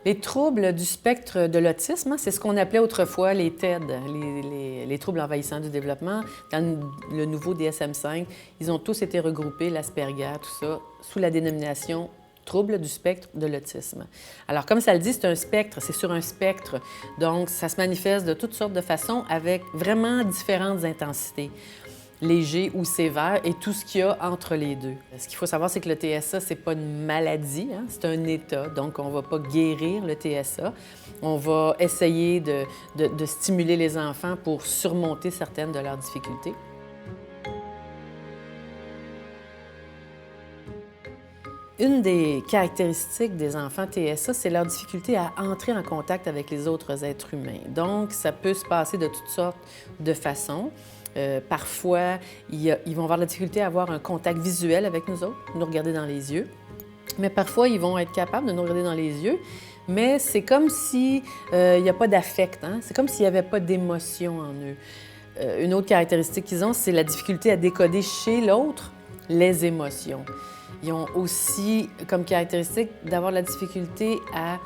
Les troubles du spectre de l'autisme, c'est ce qu'on appelait autrefois les TED, les troubles envahissants du développement. Dans le nouveau DSM-5, ils ont tous été regroupés, l'Asperger, tout ça, sous la dénomination troubles du spectre de l'autisme. Alors, comme ça le dit, c'est un spectre, c'est sur un spectre. Donc, ça se manifeste de toutes sortes de façons avec vraiment différentes intensités. Léger ou sévère et tout ce qu'il y a entre les deux. Ce qu'il faut savoir, c'est que le TSA, c'est pas une maladie, hein? C'est un état. Donc, on va pas guérir le TSA. On va essayer de stimuler les enfants pour surmonter certaines de leurs difficultés. Une des caractéristiques des enfants TSA, c'est leur difficulté à entrer en contact avec les autres êtres humains. Donc, ça peut se passer de toutes sortes de façons. Parfois, ils vont avoir la difficulté à avoir un contact visuel avec nous autres, nous regarder dans les yeux. Mais parfois, ils vont être capables de nous regarder dans les yeux, mais c'est comme s'il n'y a pas d'affect, hein? C'est comme s'il n'y avait pas d'émotion en eux. Une autre caractéristique qu'ils ont, c'est la difficulté à décoder chez l'autre les émotions. Ils ont aussi comme caractéristique d'avoir la difficulté à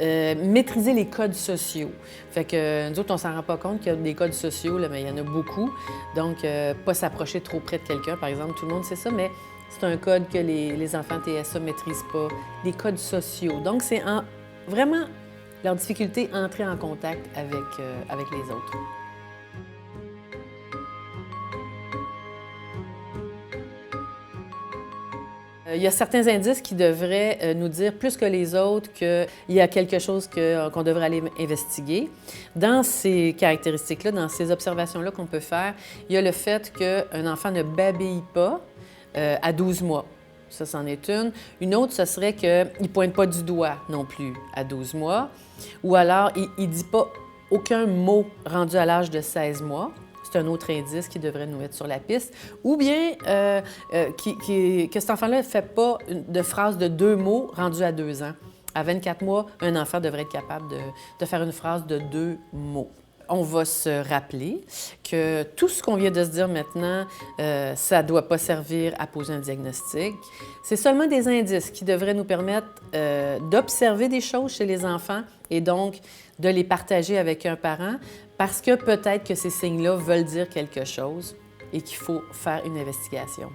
maîtriser les codes sociaux. Fait que nous autres, on s'en rend pas compte qu'il y a des codes sociaux, là, mais il y en a beaucoup. Donc, pas s'approcher trop près de quelqu'un, par exemple, tout le monde sait ça, mais c'est un code que les enfants TSA ne maîtrisent pas, les codes sociaux. Donc, c'est vraiment leur difficulté à entrer en contact avec les autres. Il y a certains indices qui devraient nous dire plus que les autres qu'il y a quelque chose qu'on devrait aller investiguer. Dans ces caractéristiques-là, dans ces observations-là qu'on peut faire, il y a le fait qu'un enfant ne babille pas à 12 mois. Ça, c'en est une. Une autre, ce serait qu'il ne pointe pas du doigt non plus à 12 mois. Ou alors, il ne dit pas aucun mot rendu à l'âge de 16 mois. C'est un autre indice qui devrait nous mettre sur la piste. Ou bien que cet enfant-là ne fait pas de phrase de 2 mots rendus à 2 ans. À 24 mois, un enfant devrait être capable de faire une phrase de 2 mots. On va se rappeler que tout ce qu'on vient de se dire maintenant, ça ne doit pas servir à poser un diagnostic. C'est seulement des indices qui devraient nous permettre d'observer des choses chez les enfants et donc de les partager avec un parent parce que peut-être que ces signes-là veulent dire quelque chose et qu'il faut faire une investigation.